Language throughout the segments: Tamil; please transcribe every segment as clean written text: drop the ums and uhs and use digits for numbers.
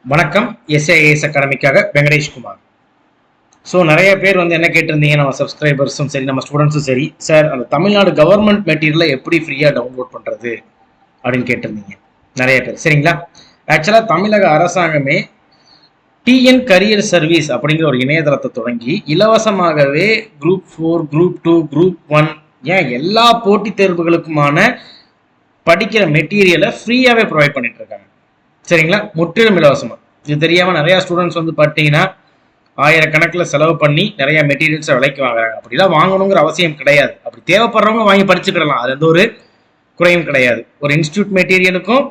வணக்கம். எஸ்ஏஎஸ் அகாடமிக்காக வெங்கடேஷ் குமார். ஸோ நிறைய பேர் என்ன கேட்டிருந்தீங்க, நம்ம சப்ஸ்கிரைபர்ஸும் சரி, நம்ம ஸ்டூடெண்ட்ஸும் சரி, சார் அந்த தமிழ்நாடு கவர்மெண்ட் மெட்டீரியலை எப்படி ஃப்ரீயாக டவுன்லோட் பண்ணுறது அப்படின்னு கேட்டிருந்தீங்க நிறைய பேர். சரிங்களா? ஆக்சுவலாக தமிழக அரசாங்கமே டிஎன் கரியர் சர்வீஸ் அப்படிங்கிற ஒரு இணையதளத்தை தொடங்கி இலவசமாகவே குரூப் 4, குரூப் 2, குரூப் 1 ஏன் எல்லா போட்டித் தேர்வுகளுக்குமான படிக்கிற மெட்டீரியலை ஃப்ரீயாகவே ப்ரொவைட் பண்ணிட்டு இருக்காங்க. சரிங்களா? முற்றிலும் இலவசமா. இது தெரியாம நிறைய ஸ்டூடெண்ட்ஸ் பாத்தீங்கன்னா ஆயிரக்கணக்கில் செலவு பண்ணி நிறைய மெட்டீரியல்ஸை விலைக்கு வாங்குறாங்க. அப்படிலாம் வாங்கணுங்கிற அவசியம் கிடையாது. அப்படி தேவைப்படுறவங்க வாங்கி படிச்சுக்கிடலாம். அது எந்த ஒரு குறையும் கிடையாது. ஒரு இன்ஸ்டியூட் மெட்டீரியலுக்கும்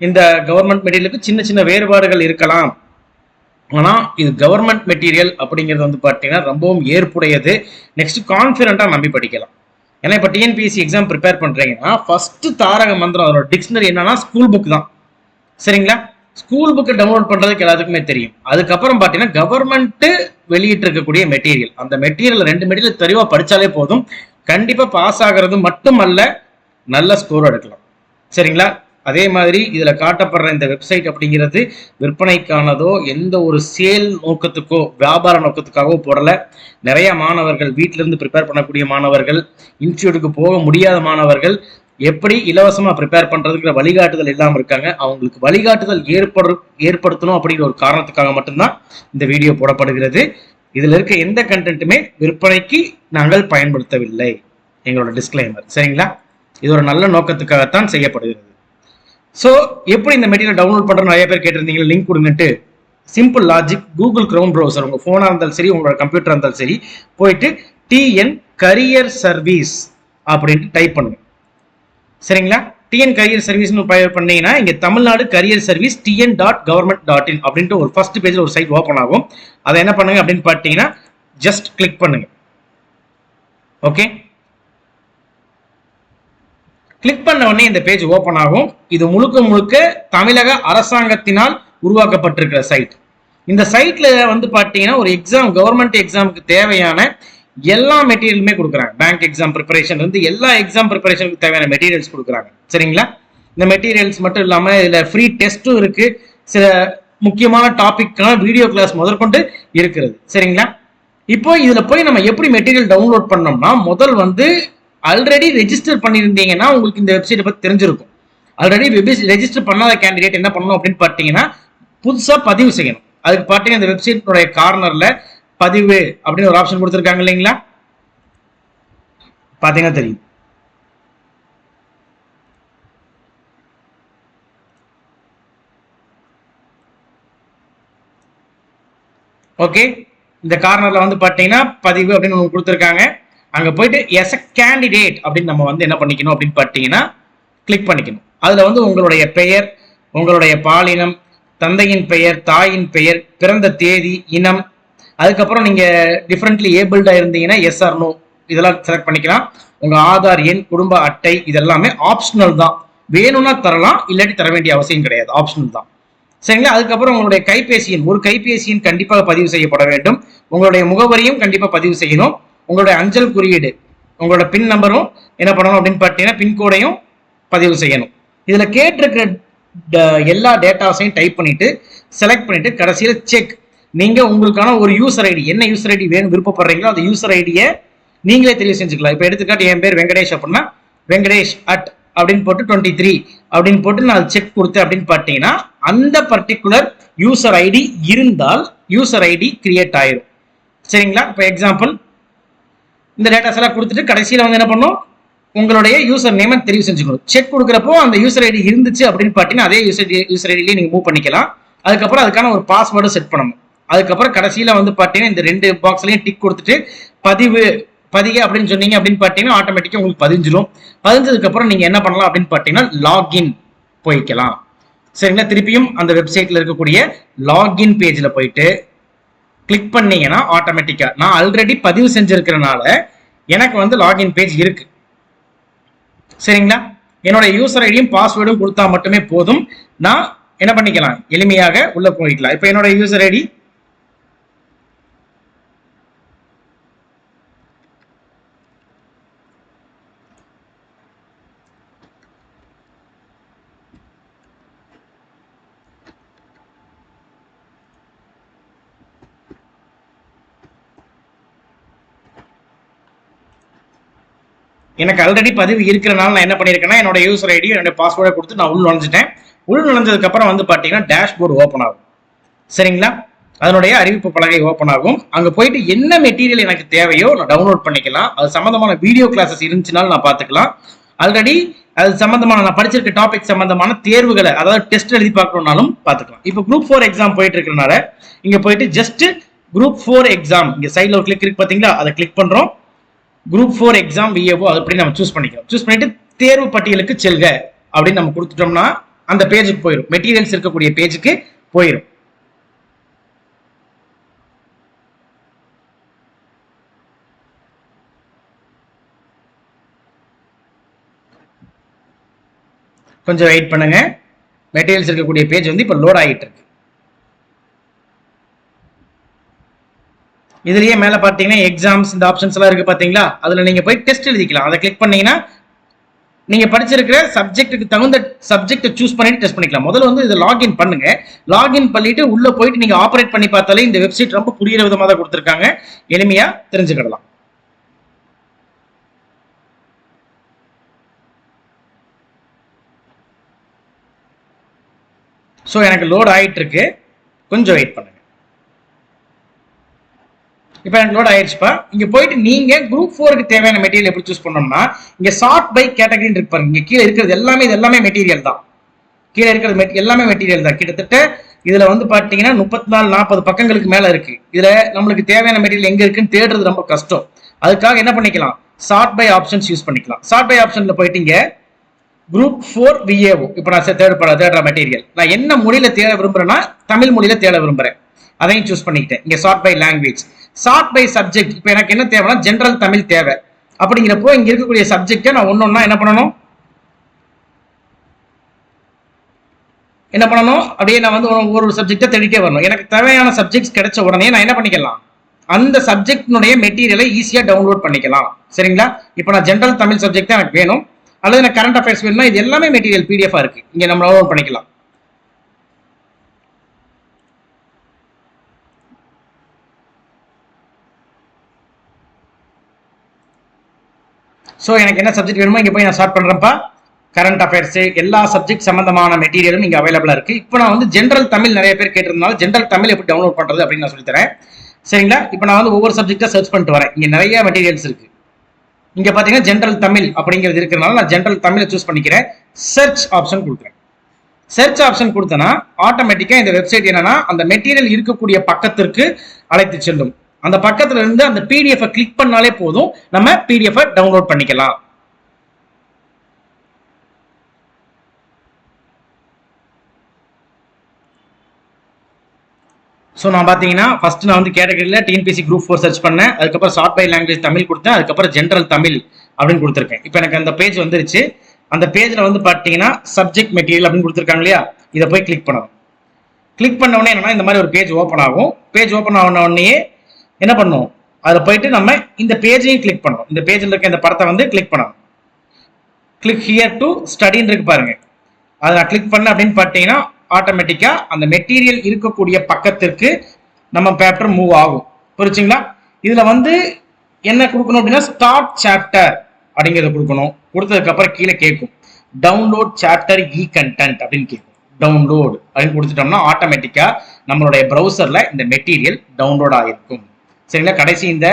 இந்த கவர்மெண்ட் மெட்டீரியலுக்கும் சின்ன சின்ன வேறுபாடுகள் இருக்கலாம். ஆனா இது கவர்மெண்ட் மெட்டீரியல் அப்படிங்கிறது பாத்தீங்கன்னா ரொம்பவும் ஏற்புடையது. நெக்ஸ்ட் கான்பிடண்டா நம்பி படிக்கலாம். ஏன்னா இப்ப டிஎன்பிஎஸ்சி எக்ஸாம் ப்ரிப்பேர் பண்றீங்கன்னா ஃபர்ஸ்ட் தாரக மந்திரம் அதோட டிக்ஷனரி என்னன்னா ஸ்கூல் புக் தான். சரிங்களா? ஸ்கூல் புக்கு டவுன்லோட் பண்றதுக்கு எல்லாத்துக்குமே தெரியும். அதுக்கப்புறம் பாத்தீங்கன்னா கவர்மெண்ட் வெளியிட்டு இருக்கக்கூடிய மெட்டீரியல், அந்த மெட்டீரியல் 2 மெட்டீரியல் தெளிவா படிச்சாலே போதும். கண்டிப்பா பாஸ் ஆகிறது மட்டுமல்ல, நல்ல ஸ்கோர் எடுக்கலாம். சரிங்களா? அதே மாதிரி இதுல காட்டப்படுற இந்த வெப்சைட் அப்படிங்கிறது விற்பனைக்கானதோ எந்த ஒரு சேல் நோக்கத்துக்கோ வியாபார நோக்கத்துக்காகவோ போடல. நிறைய மாணவர்கள் வீட்டில இருந்து ப்ரிப்பேர் பண்ணக்கூடிய மாணவர்கள், இன்ஸ்டியூட்டுக்கு போக முடியாத மாணவர்கள் எப்படி இலவசமா ப்ரிப்பேர் பண்றதுங்கிற வழிகாட்டுதல் இல்லாம இருக்காங்க. அவங்களுக்கு வழிகாட்டுதல் ஏற்படுத்தணும் அப்படிங்கிற ஒரு காரணத்துக்காக மட்டும்தான் இந்த வீடியோ போடப்படுகிறது. இதுல இருக்க எந்த கண்டென்ட்டுமே விற்பனைக்கு நாங்கள் பயன்படுத்தவில்லை. எங்களோட டிஸ்க்ளைமர். சரிங்களா? இது ஒரு நல்ல நோக்கத்துக்காகத்தான் செய்யப்படுகிறது. ஸோ எப்படி இந்த மெட்டீரியல் டவுன்லோட் பண்றது நிறைய பேர் கேட்டிருந்தீங்க. லிங்க் கொடுங்கட்டு simple logic, Google Chrome browser உங்க போனா இருந்தாலும் சரி, உங்களோட கம்ப்யூட்டர் இருந்தாலும் சரி, போயிட்டு டிஎன் கரியர் சர்வீஸ் அப்படின்ட்டு டைப் பண்ணுங்க. சரிங்களா? டிஎன் கரியர் சர்வீஸ் பண்ணீங்கன்னா இங்க தமிழ்நாடு கரியர் சர்வீஸ் tn.government.in அப்படின்ட்டு ஒரு ஃபர்ஸ்ட் பேஜ்ல ஒரு சைட் ஓபன் ஆகும். அதை என்ன பண்ணுங்க அப்படின்னு பார்த்தீங்கன்னா ஜஸ்ட் கிளிக் பண்ணுங்க. ஓகே, கிளிக் பண்ண உடனே இந்த பேஜ் ஓபன் ஆகும். இது முழுக்க முழுக்க தமிழக அரசாங்கத்தினால் உருவாக்கப்பட்டிருக்கிற சைட். இந்த சைட்ல பாத்தீங்கன்னா ஒரு எக்ஸாம், கவர்மெண்ட் எக்ஸாமுக்கு தேவையான எல்லா மெட்டீரியலுமே கொடுக்குறாங்க. பேங்க் எக்ஸாம் ப்ரிப்பரேஷன் இருந்து எல்லா எக்ஸாம் ப்ரிப்பரேஷனுக்கு தேவையான மெட்டீரியல்ஸ் கொடுக்குறாங்க. சரிங்களா? இந்த மெட்டீரியல்ஸ் மட்டும் இல்லாம இதுல ஃப்ரீ டெஸ்ட்டும் இருக்கு. சில முக்கியமான டாபிக்கான வீடியோ கிளாஸ் முதற்கொண்டு இருக்கிறது. சரிங்களா? இப்போ இதுல போய் நம்ம எப்படி மெட்டீரியல் டவுன்லோட் பண்ணோம்னா, முதல் ஆல்ரெடி ரெஜிஸ்டர் பண்ணியிருந்தீங்கன்னா உங்களுக்கு இந்த வெப்சைட்டை பத்தி தெரிஞ்சிருக்கும். ஆல்ரெடி ரெஜிஸ்டர் பண்ணாத கேண்டிடேட் என்ன பண்ணணும் அப்படின்னு பார்த்தீங்கன்னா புதுசா பதிவு செய்யணும். அதுக்கு பார்த்தீங்கன்னா இந்த வெப்சைட்டோட கார்னர்ல பதிவு அப்படின்னு ஒரு ஆப்ஷன் கொடுத்துருக்காங்க இல்லைங்களா? பாத்தீங்கன்னா தெரியும். ஓகே, இந்த கார்னர்ல பாத்தீங்கன்னா பதிவு அப்படின்னு கொடுத்துருக்காங்க. அங்க போயிட்டு எஸ் அ கேண்டிடேட் அப்படின்னு நம்ம என்ன பண்ணிக்கணும் அப்படின்னு பார்த்தீங்கன்னா கிளிக் பண்ணிக்கணும். அதுல உங்களுடைய பெயர், உங்களுடைய பாலினம், தந்தையின் பெயர், தாயின் பெயர், பிறந்த தேதி, இனம், அதுக்கப்புறம் நீங்க டிஃபரெண்ட்லி ஏபிள்டா இருந்தீங்கன்னா எஸ் ஆர் நோ இதெல்லாம் செலக்ட் பண்ணிக்கலாம். உங்க ஆதார் எண், குடும்ப அட்டை இதெல்லாமே ஆப்ஷனல் தான். வேணும்னா தரலாம், இல்லாட்டி தர வேண்டிய அவசியம் கிடையாது. ஆப்ஷனல் தான். சரிங்களா? அதுக்கப்புறம் உங்களுடைய கைபேசி எண், ஒரு கைபேசி எண் கண்டிப்பாக பதிவு செய்யப்பட வேண்டும். உங்களுடைய முகவரியும் கண்டிப்பா பதிவு செய்யணும். உங்களுடைய அஞ்சல் குறியீடு, உங்களோட பின் நம்பரும் என்ன பண்ணணும் அப்படின்னு பார்த்தீங்கன்னா பின்கோடையும் பதிவு செய்யணும். இதுல கேட்டிருக்கிற எல்லா டேட்டாஸையும் டைப் பண்ணிட்டு செலக்ட் பண்ணிட்டு கடைசியில் செக். நீங்க உங்களுக்கான ஒரு யூசர் ஐடி, என்ன யூசர் ஐடி வேணும் விருப்பப்படுறீங்களோ அந்த யூசர் ஐடியை நீங்களே தெரிவு செஞ்சுக்கலாம். இப்போ எடுத்துக்காட்டு என் பேர் வெங்கடேஷ் அப்படின்னா வெங்கடேஷ் அட் அப்படின்னு போட்டு 23 அப்படின்னு போட்டு நான் செக் கொடுத்தேன் அப்படின்னு பார்த்தீங்கன்னா அந்த பர்டிகுலர் யூசர் ஐடி இருந்தால் யூசர் ஐடி கிரியேட் ஆயிரும். சரிங்களா? இப்போ எக்ஸாம்பிள் இந்த டேட்டாஸ் எல்லாம் கொடுத்துட்டு கடைசியில் என்ன பண்ணும், உங்களுடைய யூசர் நேம் தெரிவு செஞ்சுக்கணும். செக் கொடுக்குறப்போ அந்த யூசர் ஐடி இருந்துச்சு அப்படின்னு பார்த்தீங்கன்னா அதே யூசர் ஐடியிலேயே நீங்க மூவ் பண்ணிக்கலாம். அதுக்கப்புறம் அதுக்கான ஒரு பாஸ்வேர்டு செட் பண்ணணும். அதுக்கப்புறம் கடைசியில பார்த்தீங்கன்னா இந்த 2 பாக்ஸ்லயும் டிக் கொடுத்துட்டு பதிவு பதிக அப்படின்னு சொன்னீங்க அப்படின்னு பார்த்தீங்கன்னா ஆட்டோமேட்டிக்கா உங்களுக்கு பதிஞ்சிடும். பதிஞ்சதுக்கு அப்புறம் நீங்க என்ன பண்ணலாம் அப்படின்னு பார்த்தீங்கன்னா லாகின் போய்க்கலாம். சரிங்களா? திருப்பியும் அந்த வெப்சைட்ல இருக்கக்கூடிய லாகின் பேஜ்ல போயிட்டு கிளிக் பண்ணீங்கன்னா ஆட்டோமேட்டிக்கா நான் ஆல்ரெடி பதிவு செஞ்சிருக்கிறனால எனக்கு லாகின் பேஜ் இருக்கு. சரிங்களா? என்னோட யூசர் ஐடியும் பாஸ்வேர்டும் கொடுத்தா மட்டுமே போதும். நான் என்ன பண்ணிக்கலாம், எளிமையாக உள்ள போய்க்கலாம். இப்ப என்னோட யூசர் ஐடி எனக்கு ஆல்ரெடி பதிவு இருக்கிறனால நான் என்ன பண்ணியிருக்கேன்னா என்னோட யூசர் ஐடி என்னோட பாஸ்வேர்டை கொடுத்து நான் உள் நுழைஞ்சிட்டேன். உள் நுழைஞ்சதுக்கு அப்புறம் வந்து பார்த்தீங்கன்னா டேஷ்போர்டு ஓப்பன் ஆகும். சரிங்களா, அதனுடைய அறிவிப்பு பலகை ஓப்பன் ஆகும். அங்க போயிட்டு என்ன மெட்டீரியல் எனக்கு தேவையோ நான் டவுன்லோட் பண்ணிக்கலாம். அது சம்பந்தமான வீடியோ கிளாஸஸ் இருந்துச்சுனாலும் நான் பார்த்துக்கலாம். ஆல்ரெடி அது சம்பந்தமான நான் படிச்சிருக்க டாபிக் சம்பந்தமான தேர்வுகளை, அதாவது டெஸ்ட் எழுதி பார்க்கணும்னாலும் பார்த்துக்கலாம். இப்போ குரூப் 4 எக்ஸாம் போயிட்டு இருக்கிறனால இங்க போயிட்டு ஜஸ்ட் குரூப் 4 எக்ஸாம் இங்க சைட்ல ஒரு கிளிக் இருக்கு பாத்தீங்களா, அதை கிளிக் பண்றோம். குரூப் 4 எக்ஸாம் விஏஓ அப்படி நம்ம சூஸ் பண்ணிக்கிறோம். சூஸ் பண்ணிட்டு தேர்வு பட்டியலுக்கு செல்க அப்படின்னு நம்ம கொடுத்துட்டோம்னா அந்த பேஜுக்கு போயிடும், மெட்டீரியல்ஸ் இருக்கக்கூடிய பேஜுக்கு போயிடும். கொஞ்சம் வெயிட் பண்ணுங்க. மெட்டீரியல்ஸ் இருக்கக்கூடிய பேஜ் வந்து இப்போ லோட் ஆகிட்டு இருக்கு. இதுலயே மேல பாத்தீங்கன்னா எக்ஸாம்ஸ் இந்த ஆப்ஷன்ஸ் எல்லாம் இருக்கு பாத்தீங்களா, அதுல நீங்க போய் டெஸ்ட் எழுதிக்கலாம். அதை கிளிக் பண்ணீங்கன்னா நீங்க படிச்சிருக்கிற சப்ஜெக்ட்டுக்கு தகுந்த சப்ஜெக்ட் சூஸ் பண்ணிட்டு டெஸ்ட் பண்ணிக்கலாம். முதல்ல வந்து இதை லாகின் பண்ணுங்க. லாகின் பண்ணிட்டு உள்ள போயிட்டு நீங்க ஆப்ரேட் பண்ணி பார்த்தாலே இந்த வெப்சைட் ரொம்ப புரியுற விதமா தான் கொடுத்துருக்காங்க, எளிமையா தெரிஞ்சுக்கிடலாம். ஸோ எனக்கு லோட் ஆகிட்டு இருக்கு, கொஞ்சம் வெயிட் பண்ணுங்க. இப்போ எனக்கு லோட் ஆயிடுச்சுப்பா. இங்க போயிட்டு நீங்க குரூப் 4க்கு தேவையான மெட்டீரியல் எப்படி சூஸ் பண்ணோம்னா இங்க சார்ட் பை கேட்டகரின்னு இருக்கு பாருங்க. இங்க கீழே இருக்கிறது எல்லாமே இது எல்லாமே மெட்டீரியல் தான். கீழே இருக்கிறது எல்லாமே மெட்டீரியல் தான். கிட்டத்தட்ட இதுல வந்து பாத்தீங்கன்னா 34-40 பக்கங்களுக்கு மேல இருக்கு. இதுல நம்மளுக்கு தேவையான மெட்டீரியல் எங்க இருக்குன்னு தேடுறது ரொம்ப கஷ்டம். அதுக்காக என்ன பண்ணிக்கலாம், சார்ட் பை ஆப்ஷன்ஸ் யூஸ் பண்ணிக்கலாம். சார்ட் பை ஆப்ஷன்ல போயிட்டு இங்க குரூப் 4 விஏஓ இப்போ நான் தேடுற மெட்டீரியல் நான் என்ன மொழியில தேட விரும்புறேன்னா தமிழ் மொழியில தேட விரும்புறேன், அதையும் சூஸ் பண்ணிக்கிட்டேன். இங்க chart by language, chart by subject. இப்போ எனக்கு என்ன தேவைன்னா ஜென்ரல் தமிழ் தேவை. அப்படிங்கிறப்போ இங்க இருக்கக்கூடிய சப்ஜெக்டை நான் ஒன்னொன்னா என்ன பண்ணணும் அப்படியே நான் வந்து ஒரு சப்ஜெக்டை தேடிட்டே வரணும். எனக்கு தேவையான சப்ஜெக்ட்ஸ் கிடைச்ச உடனே நான் என்ன பண்ணிக்கலாம், அந்த சப்ஜெக்டினுடைய மெட்டீரியலை ஈஸியா டவுன்லோட் பண்ணிக்கலாம். சரிங்களா, இப்போ நான் ஜென்ரல் தமிழ் சப்ஜெக்ட் எனக்கு வேணும், அல்லது எனக்கு கரண்ட் அஃபேர்ஸ் வேணும்னா இது எல்லாமே மெட்டீரியல் பிடிஎஃப் இருக்கு, இங்க நம்ம டவுன்லோட் பண்ணிக்கலாம். ஸோ எனக்கு என்ன சப்ஜெக்ட் வேணுமோ இங்கே போய் நான் ஸ்டார்ட் பண்ணுறேன்ப்பா. கரண்ட் அஃபேர்ஸ் எல்லா சப்ஜெக்ட் சம்பந்தமான மெட்டீரியலும் இங்கே அவைலபிளாக இருக்கு. இப்போ நான் வந்து ஜென்ரல் தமிழ் நிறைய பேர் கேட்டிருந்தாலும் ஜென்ரல் தமிழ் எப்படி டவுன்லோட் பண்ணுறது அப்படின்னு நான் சொல்லித்தரேன். சரிங்களா, இப்போ நான் வந்து ஒவ்வொரு சப்ஜெக்டாக சர்ச் பண்ணிட்டு வரேன். இங்கே நிறைய மெட்டீரியல்ஸ் இருக்கு. இங்க பாத்தீங்கன்னா ஜென்ரல் தமிழ் அப்படிங்கிறது இருக்கிறதுனால நான் ஜென்ரல் தமிழை சூஸ் பண்ணிக்கிறேன். சர்ச் ஆப்ஷன் கொடுக்குறேன். சர்ச் ஆப்ஷன் கொடுத்தனா ஆட்டோமேட்டிக்கா இந்த வெப்சைட் என்னன்னா அந்த மெட்டீரியல் இருக்கக்கூடிய பக்கத்திற்கு அழைத்து செல்லும். அந்த பக்கத்துல இருந்து அந்த பிடிஎஃப் கிளிக் பண்ணாலே போதும், நம்ம பிடிஎஃப் டவுன்லோட் பண்ணிக்கலாம். ஸோ நான் பார்த்தீங்கன்னா ஃபர்ஸ்ட் நான் வந்து கேட்டகரியில் டிஎன்பிசி குரூப் 4 சர்ச் பண்ணேன். அதுக்கப்புறம் ஷார்ட் பை லாங்குவேஜ் தமிழ் கொடுத்தேன். அதுக்கப்புறம் ஜென்ரல் தமிழ் அப்படின்னு கொடுத்துருக்கேன். இப்போ எனக்கு அந்த பேஜ் வந்துருச்சு. அந்த பேஜில் வந்து பார்த்தீங்கன்னா சப்ஜெக்ட் மெட்டீரியல் அப்படின்னு கொடுத்துருக்காங்க இல்லையா, இதை போய் கிளிக் பண்ணணும். கிளிக் பண்ண உடனே என்னன்னா இந்த மாதிரி ஒரு பேஜ் ஓப்பன் ஆகும். பேஜ் ஓப்பன் ஆன உடனே என்ன பண்ணும், அதில் போயிட்டு நம்ம இந்த பேஜையும் கிளிக் பண்ணணும். இந்த பேஜில் இருக்க இந்த படத்தை வந்து கிளிக் பண்ணணும். கிளிக் ஹியர் டு ஸ்டடின்னு இருக்கு பாருங்க, அதை நான் கிளிக் பண்ண அப்படின்னு பார்த்தீங்கன்னா ஆட்டோமேட்டிக்கா அந்த மெட்டீரியல் இருக்கக்கூடிய பக்கத்திற்கு நம்ம பேப்பர் மூவ் ஆகும். புரிச்சுங்களா, இதுல வந்து என்ன கொடுக்கணும் அப்படின்னா ஸ்டார்ட் சாப்டர் அப்படிங்கிறத கொடுக்கணும். கொடுத்ததுக்கு அப்புறம் கீழே கேட்கும் டவுன்லோட் சாப்டர் இ கண்டென்ட் அப்படின்னு கேட்கும். டவுன்லோட் அப்படின்னு கொடுத்துட்டோம்னா ஆட்டோமேட்டிக்கா நம்மளுடைய ப்ரௌசர்ல இந்த மெட்டீரியல் டவுன்லோட் ஆகிருக்கும். சரிங்களா, கடைசி இந்த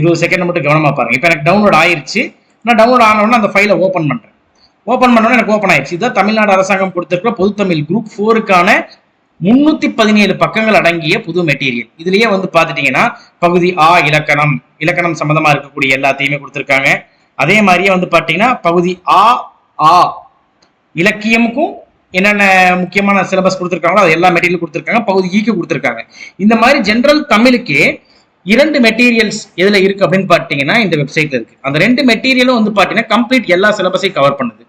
20 செகண்ட் மட்டும் கவனமா பாருங்க. இப்போ எனக்கு டவுன்லோட் ஆயிருச்சு. நான் டவுன்லோட் ஆனோடனே அந்த ஃபைலை ஓப்பன் பண்றேன். ஓப்பன் பண்ணோட எனக்கு ஓப்பன் ஆயிடுச்சு. இதுதான் தமிழ்நாடு அரசாங்கம் கொடுத்திருக்கிற பொதுத்தமிழ் குரூப் 4க்கான 317 பக்கங்கள் அடங்கிய புது மெட்டீரியல். இதுலயே வந்து பாத்துட்டீங்கன்னா பகுதி ஆ இலக்கணம் சம்பந்தமா இருக்கக்கூடிய எல்லாத்தையுமே கொடுத்திருக்காங்க. அதே மாதிரியே வந்து பாத்தீங்கன்னா பகுதி ஆ இலக்கியமுக்கும் என்னென்ன முக்கியமான சிலபஸ் கொடுத்திருக்காங்களோ அது எல்லா மெட்டீரியல் கொடுத்திருக்காங்க. பகுதி ஈக்கு கொடுத்திருக்காங்க. இந்த மாதிரி ஜென்ரல் தமிழுக்கே 2 மெட்டீரியல்ஸ் எதுல இருக்கு அப்படின்னு பாத்தீங்கன்னா இந்த வெப்சைட்ல இருக்கு. அந்த 2 மெட்டீரியலும் வந்து பாத்தீங்கன்னா கம்ப்ளீட் எல்லா சிலபஸையும் கவர் பண்ணுது.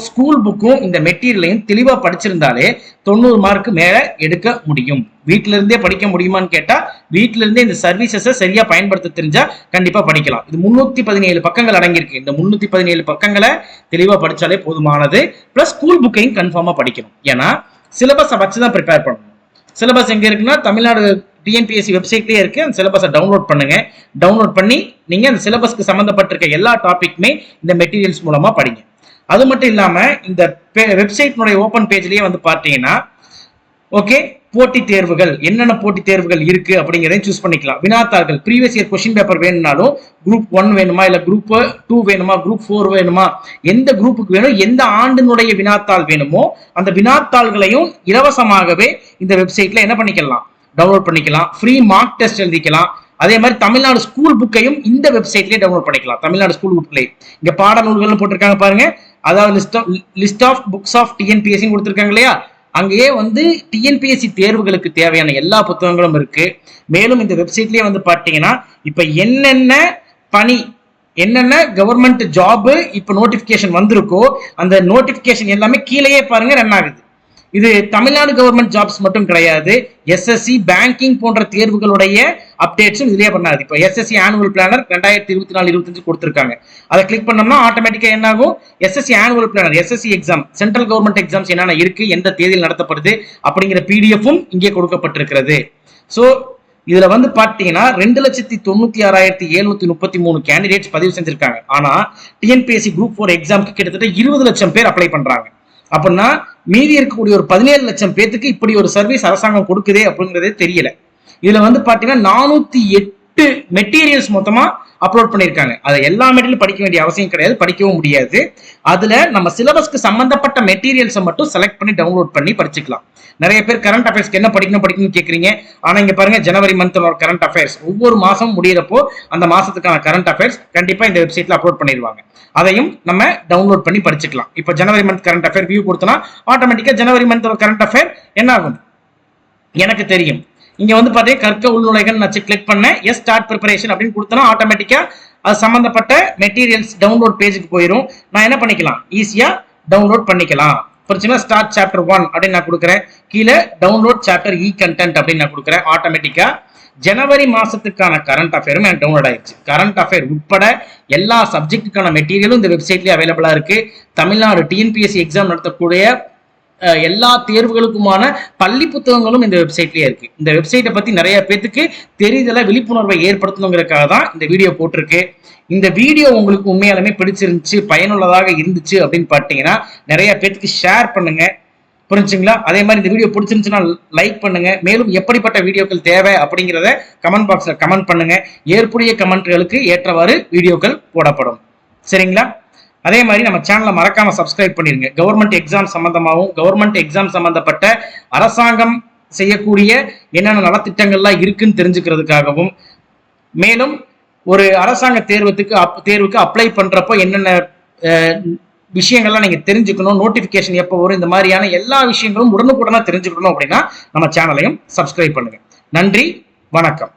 ஸ்கூல் புக்கும் இந்த மெட்டீரியலையும் தெளிவா படிச்சிருந்தாலே 90 மார்க்கு மேல எடுக்க முடியும். வீட்டில இருந்தே படிக்க முடியுமான்னு கேட்டா வீட்டில இருந்தே இந்த சர்வீசஸை சரியா பயன்படுத்த தெரிஞ்சா கண்டிப்பா படிக்கலாம். இது 317 பக்கங்கள் அடங்கியிருக்கு. இந்த 317 பக்கங்களை தெளிவா படிச்சாலே போதுமானது. பிளஸ் ஸ்கூல் புக்கையும் கன்ஃபார்மா படிக்கணும். ஏன்னா சிலபஸை வச்சுதான் ப்ரிப்பேர் பண்ணணும். சிலபஸ் எங்க இருக்குன்னா தமிழ்நாடு டிஎன்பிஎஸ்சி வெப்சைட்லயே இருக்கு. அந்த சிலபஸை டவுன்லோட் பண்ணுங்க. டவுன்லோட் பண்ணி நீங்க அந்த சிலபஸ்க்கு சம்பந்தப்பட்டிருக்க எல்லா டாபிக்குமே இந்த மெட்டீரியல்ஸ் மூலமா படிங்க. அது மட்டும் இல்லாம இந்த வெப்சைட்னுடைய ஓபன் பேஜ்லயே வந்து பார்த்தீங்கன்னா ஓகே போட்டி தேர்வுகள் என்னென்ன போட்டி தேர்வுகள் இருக்கு அப்படிங்கிறதையும் சூஸ் பண்ணிக்கலாம். வினாத்தாள்கள் ப்ரீவியஸ் இயர் கொஸ்டின் பேப்பர் வேணும்னாலும் குரூப் 1 வேணுமா இல்ல குரூப் 2 வேணுமா குரூப் 4 வேணுமா எந்த குரூப்புக்கு வேணும் எந்த ஆண்டினுடைய வினாத்தாள் வேணுமோ அந்த வினாத்தாள்களையும் இலவசமாகவே இந்த வெப்சைட்ல என்ன பண்ணிக்கலாம் டவுன்லோட் பண்ணிக்கலாம். ஃப்ரீ மார்க் டெஸ்ட் எழுதிக்கலாம். அதே மாதிரி தமிழ்நாடு ஸ்கூல் புக்கையும் இந்த வெப்சைட்லயே டவுன்லோட் பண்ணிக்கலாம். தமிழ்நாடு ஸ்கூல் புக்லயே இங்க பாடநூல்கள் போட்டிருக்காங்க பாருங்க. அதாவது list of books of TNPSC கொடுத்திருக்காங்க இல்லையா, அங்கேயே வந்து டிஎன்பிஎஸ்சி தேர்வுகளுக்கு தேவையான எல்லா புத்தகங்களும் இருக்கு. மேலும் இந்த வெப்சைட்லயே வந்து பாத்தீங்கன்னா இப்ப என்னென்ன பணி என்னென்ன கவர்மெண்ட் ஜாப் இப்ப நோட்டிபிகேஷன் வந்திருக்கோ அந்த நோட்டிபிகேஷன் எல்லாமே கீழேயே பாருங்க ரன் ஆகுது. இது தமிழ்நாடு கவர்மெண்ட் ஜாப்ஸ் மட்டும் கிடையாது, எஸ்எஸ்சி பேங்கிங் போன்ற தேர்வுகளுடைய அப்டேட்ஸும் இதுலயே பண்ணாது. இப்போ எஸ்எஸ்சி ஆனுவல் பிளானர் 2024-25 கொடுத்திருக்காங்க. அதை கிளிக் பண்ணோம்னா ஆட்டோமேட்டிக்கா என்ன ஆகும், SSC annual planar SSC exam central government exams என்னென்ன இருக்கு எந்த தேதியில் நடத்தப்படுது அப்படிங்கிற பிடிஎஃப்பும் இங்கே கொடுக்கப்பட்டிருக்கிறது. ஸோ இதுல வந்து பாத்தீங்கன்னா 2,96,733 கேண்டிடேட்ஸ் பதிவு செஞ்சிருக்காங்க. ஆனா டிஎன்பிஎஸ்சி குரூப் 4 எக்ஸாம்க்கு கிட்டத்தட்ட 20 லட்சம் பேர் அப்ளை பண்றாங்க. அப்படின்னா மீதி இருக்கக்கூடிய ஒரு 17 லட்சம் பேருக்கு இப்படி ஒரு சர்வீஸ் அரசாங்கம் கொடுக்குதே அப்படிங்கிறதே தெரியல. இதுல வந்து பாத்தீங்கன்னா 408 மெட்டீரியல்ஸ் மொத்தமா அப்லோட் பண்ணிருக்காங்க. அதை எல்லா மெட்டீரியலும் படிக்க வேண்டிய அவசியம் கிடையாது, படிக்கவும் முடியாது. அதுல நம்ம சிலபஸ்க்கு சம்பந்தப்பட்ட மெட்டீரியல்ஸை மட்டும் செலக்ட் பண்ணி டவுன்லோட் பண்ணி படிச்சுக்கலாம். நிறைய பேர் கரண்ட் அஃபேர்ஸ்க்கு என்ன படிக்கணும்னு கேட்குறீங்க. ஆனா இங்க பாருங்க ஜனவரி மந்த் கரண்ட் அஃபேர்ஸ் ஒவ்வொரு மாசம் முடியறப்போ அந்த மாசத்துக்கான கரண்ட் அஃபேர்ஸ் கண்டிப்பா இந்த வெப்சைட்ல அப்லோட் பண்ணிடுவாங்க. அதையும் நம்ம டவுன்லோட் பண்ணி படிச்சுக்கலாம். இப்போ ஜனவரி மந்த் கரண்ட் அஃபேர் வியூ கொடுத்தோம்னா ஆட்டோமேட்டிக்கா ஜனவரி மந்த் கரண்ட் அஃபேர் என்ன ஆகும் எனக்கு தெரியும். இங்க வந்து பாத்தீங்கன்னா கற்க உள்நுழைகள் நான் கிளிக் பண்ணேன். எஸ் ஸ்டார்ட் ப்ரிப்பரேஷன் அப்படின்னு கொடுத்தோம்னா ஆட்டோமேட்டிக்கா அது சம்பந்தப்பட்ட மெட்டீரியல்ஸ் டவுன்லோட் பேஜுக்கு போயிடும். நான் என்ன பண்ணிக்கலாம் ஈஸியா டவுன்லோட் பண்ணிக்கலாம். பிரச்சனை ஸ்டார்ட் சாப்டர் 1 அப்படின்னு நான் கொடுக்குறேன். கீழே டவுன்லோட் சாப்டர் இ கண்டென்ட் அப்படின்னு நான் கொடுக்குறேன். ஆட்டோமேட்டிக்கா ஜனவரி மாசத்துக்கான கரண்ட் அஃபேரும் எனக்கு டவுன்லோட் ஆயிடுச்சு. கரண்ட் அஃபேர் உட்பட எல்லா சப்ஜெக்டுக்கான மெட்டீரியலும் இந்த வெப்சைட்லயே அவைலபிளா இருக்கு. தமிழ்நாடு டிஎன்பிஎஸ்சி எக்ஸாம் நடத்தக்கூடிய எல்லா தேர்வுகளுக்குமான பள்ளி புத்தகங்களும் இந்த வெப்சைட்லயே இருக்கு. இந்த வெப்சைட்டை பத்தி நிறைய பேருக்கு தெரிதல விழிப்புணர்வை ஏற்படுத்தணுங்கிறதுக்காக தான் இந்த வீடியோ போட்டிருக்கு. இந்த வீடியோ உங்களுக்கு உண்மையாலுமே பிடிச்சிருந்துச்சு பயனுள்ளதாக இருந்துச்சு அப்படின்னு பாத்தீங்கன்னா நிறைய பேருக்கு ஷேர் பண்ணுங்க. புரிஞ்சுங்களா? அதே மாதிரி இந்த வீடியோ பிடிச்சிருந்துச்சுன்னா லைக் பண்ணுங்க. மேலும் எப்படிப்பட்ட வீடியோக்கள் தேவை அப்படிங்கிறத கமெண்ட் பாக்ஸ்ல கமெண்ட் பண்ணுங்க. ஏற்புடைய கமெண்ட்களுக்கு ஏற்றவாறு வீடியோக்கள் போடப்படும். சரிங்களா? அதே மாதிரி நம்ம சேனலை மறக்காம சப்ஸ்கிரைப் பண்ணிருங்க. கவர்மெண்ட் எக்ஸாம் சம்பந்தமாகவும் கவர்மெண்ட் எக்ஸாம் சம்பந்தப்பட்ட அரசாங்கம் செய்யக்கூடிய என்னென்ன நலத்திட்டங்கள்லாம் இருக்குன்னு தெரிஞ்சுக்கிறதுக்காகவும் மேலும் ஒரு அரசாங்க தேர்வுக்கு அப்ளை பண்றப்போ என்னென்ன விஷயங்கள்லாம் நீங்க தெரிஞ்சுக்கணும், நோட்டிபிகேஷன் எப்போ வரும், இந்த மாதிரியான எல்லா விஷயங்களும் உடனுக்குடனா தெரிஞ்சுக்கணும் அப்படின்னா நம்ம சேனலையும் சப்ஸ்கிரைப் பண்ணுங்க. நன்றி, வணக்கம்.